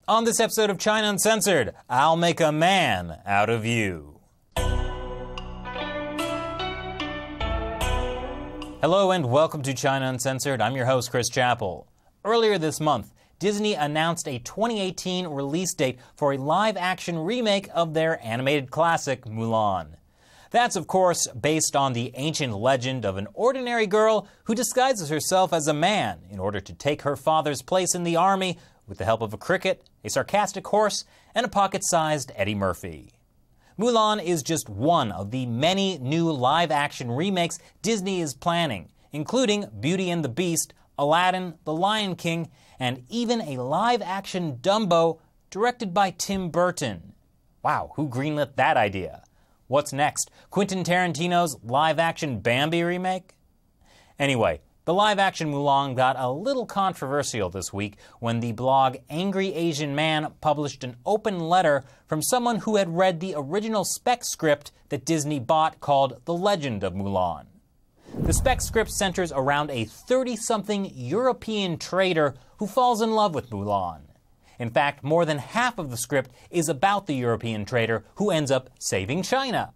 On this episode of China Uncensored, I'll make a man out of you. Hello and welcome to China Uncensored. I'm your host, Chris Chappell. Earlier this month, Disney announced a 2018 release date for a live-action remake of their animated classic, Mulan. That's, of course, based on the ancient legend of an ordinary girl who disguises herself as a man in order to take her father's place in the army with the help of a cricket, a sarcastic horse, and a pocket-sized Eddie Murphy. Mulan is just one of the many new live-action remakes Disney is planning, including Beauty and the Beast, Aladdin, The Lion King, and even a live-action Dumbo directed by Tim Burton. Wow, who greenlit that idea? What's next? Quentin Tarantino's live-action Bambi remake? Anyway, the live-action Mulan got a little controversial this week when the blog Angry Asian Man published an open letter from someone who had read the original spec script that Disney bought called The Legend of Mulan. The spec script centers around a 30-something European trader who falls in love with Mulan. In fact, more than half of the script is about the European trader who ends up saving China.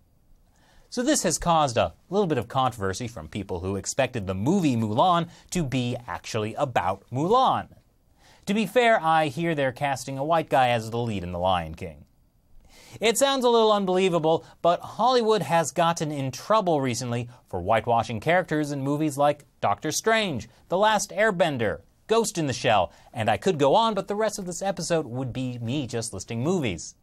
So this has caused a little bit of controversy from people who expected the movie Mulan to be actually about Mulan. To be fair, I hear they're casting a white guy as the lead in The Lion King. It sounds a little unbelievable, but Hollywood has gotten in trouble recently for whitewashing characters in movies like Doctor Strange, The Last Airbender, Ghost in the Shell, and I could go on, but the rest of this episode would be me just listing movies.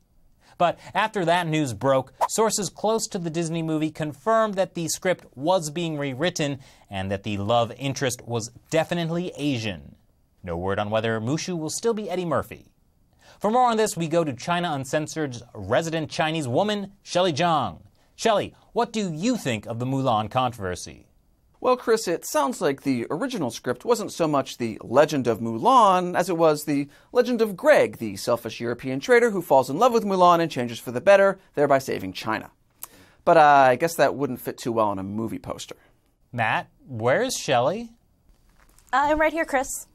But after that news broke, sources close to the Disney movie confirmed that the script was being rewritten and that the love interest was definitely Asian. No word on whether Mushu will still be Eddie Murphy. For more on this, we go to China Uncensored's resident Chinese woman, Shelley Zhang. Shelley, what do you think of the Mulan controversy? Well, Chris, it sounds like the original script wasn't so much the legend of Mulan as it was the legend of Greg, the selfish European trader who falls in love with Mulan and changes for the better, thereby saving China. But I guess that wouldn't fit too well on a movie poster. Matt, where's Shelley? I'm right here, Chris.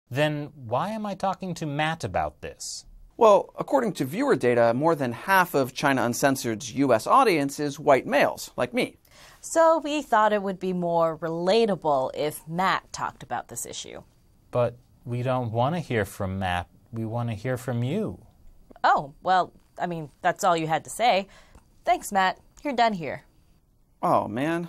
Then why am I talking to Matt about this? Well, according to viewer data, more than half of China Uncensored's U.S. audience is white males, like me. So we thought it would be more relatable if Matt talked about this issue. But we don't want to hear from Matt. We want to hear from you. Oh, well, I mean, that's all you had to say. Thanks, Matt. You're done here. Oh, man.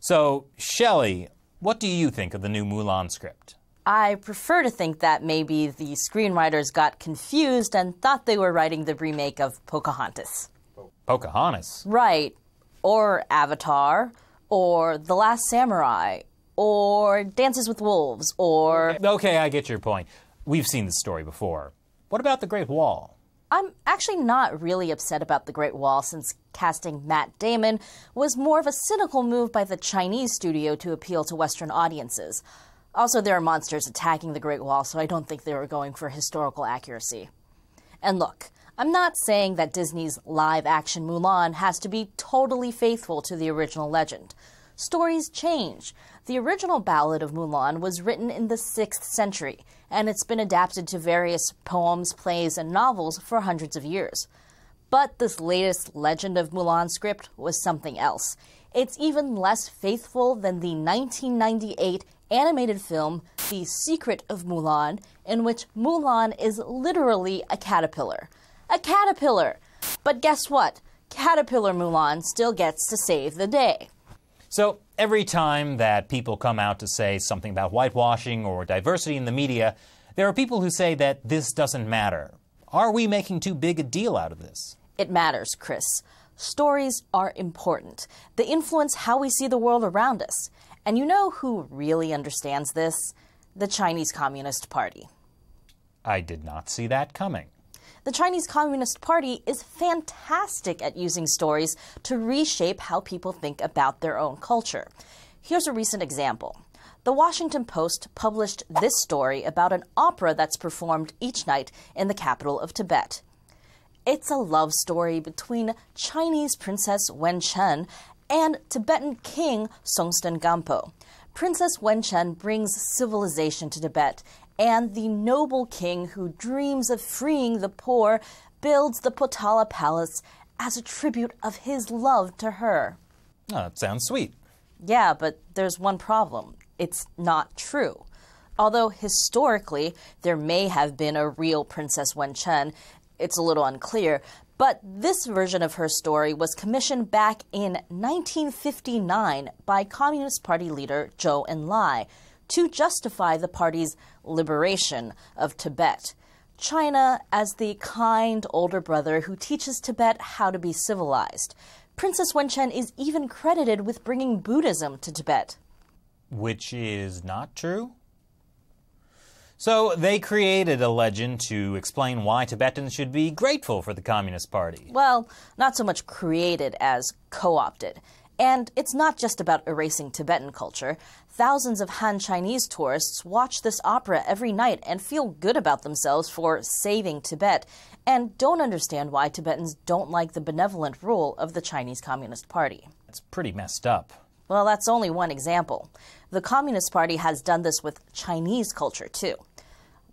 So, Shelley, what do you think of the new Mulan script? I prefer to think that maybe the screenwriters got confused and thought they were writing the remake of Pocahontas. Pocahontas? Right. Or Avatar, or The Last Samurai, or Dances with Wolves, or... Okay, I get your point. We've seen this story before. What about The Great Wall? I'm actually not really upset about The Great Wall since casting Matt Damon was more of a cynical move by the Chinese studio to appeal to Western audiences. Also, there are monsters attacking the Great Wall, so I don't think they were going for historical accuracy. And look, I'm not saying that Disney's live-action Mulan has to be totally faithful to the original legend. Stories change. The original Ballad of Mulan was written in the 6th century, and it's been adapted to various poems, plays, and novels for hundreds of years. But this latest Legend of Mulan script was something else. It's even less faithful than the 1998 animated film The Secret of Mulan, in which Mulan is literally a caterpillar. A caterpillar! But guess what? Caterpillar Mulan still gets to save the day. So every time that people come out to say something about whitewashing or diversity in the media, there are people who say that this doesn't matter. Are we making too big a deal out of this? It matters, Chris. Stories are important. They influence how we see the world around us. And you know who really understands this? The Chinese Communist Party. I did not see that coming. The Chinese Communist Party is fantastic at using stories to reshape how people think about their own culture. Here's a recent example. The Washington Post published this story about an opera that's performed each night in the capital of Tibet. It's a love story between Chinese Princess Wen Chen and Tibetan king Songtsen Gampo. Princess Wenchen brings civilization to Tibet, and the noble king who dreams of freeing the poor builds the Potala Palace as a tribute of his love to her. Oh, that sounds sweet. Yeah, but there's one problem. It's not true. Although historically there may have been a real Princess Wenchen, it's a little unclear, but this version of her story was commissioned back in 1959 by Communist Party leader Zhou Enlai to justify the party's liberation of Tibet. China as the kind older brother who teaches Tibet how to be civilized. Princess Wenchen is even credited with bringing Buddhism to Tibet. Which is not true? So they created a legend to explain why Tibetans should be grateful for the Communist Party. Well, not so much created as co-opted. And it's not just about erasing Tibetan culture. Thousands of Han Chinese tourists watch this opera every night and feel good about themselves for saving Tibet, and don't understand why Tibetans don't like the benevolent rule of the Chinese Communist Party. It's pretty messed up. Well, that's only one example. The Communist Party has done this with Chinese culture, too.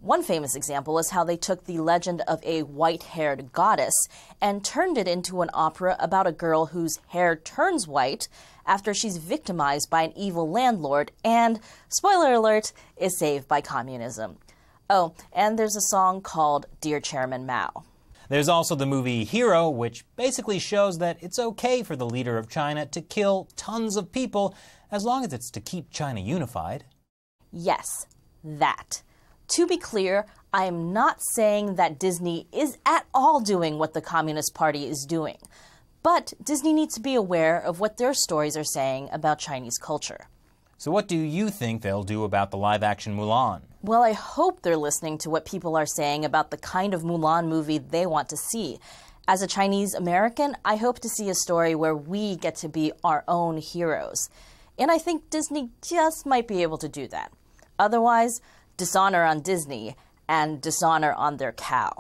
One famous example is how they took the legend of a white-haired goddess and turned it into an opera about a girl whose hair turns white after she's victimized by an evil landlord and, spoiler alert, is saved by communism. Oh, and there's a song called Dear Chairman Mao. There's also the movie Hero, which basically shows that it's okay for the leader of China to kill tons of people as long as it's to keep China unified. Yes, that. To be clear, I am not saying that Disney is at all doing what the Communist Party is doing. But Disney needs to be aware of what their stories are saying about Chinese culture. So what do you think they'll do about the live-action Mulan? Well, I hope they're listening to what people are saying about the kind of Mulan movie they want to see. As a Chinese American, I hope to see a story where we get to be our own heroes. And I think Disney just might be able to do that. Otherwise, dishonor on Disney and dishonor on their cow.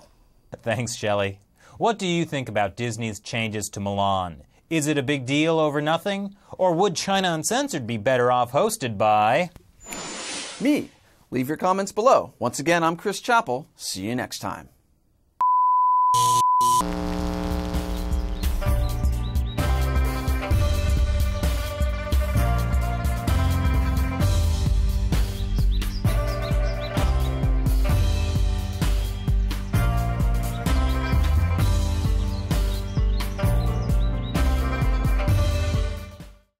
Thanks, Shelley. What do you think about Disney's changes to Mulan? Is it a big deal over nothing? Or would China Uncensored be better off hosted by me? Leave your comments below. Once again, I'm Chris Chappell. See you next time.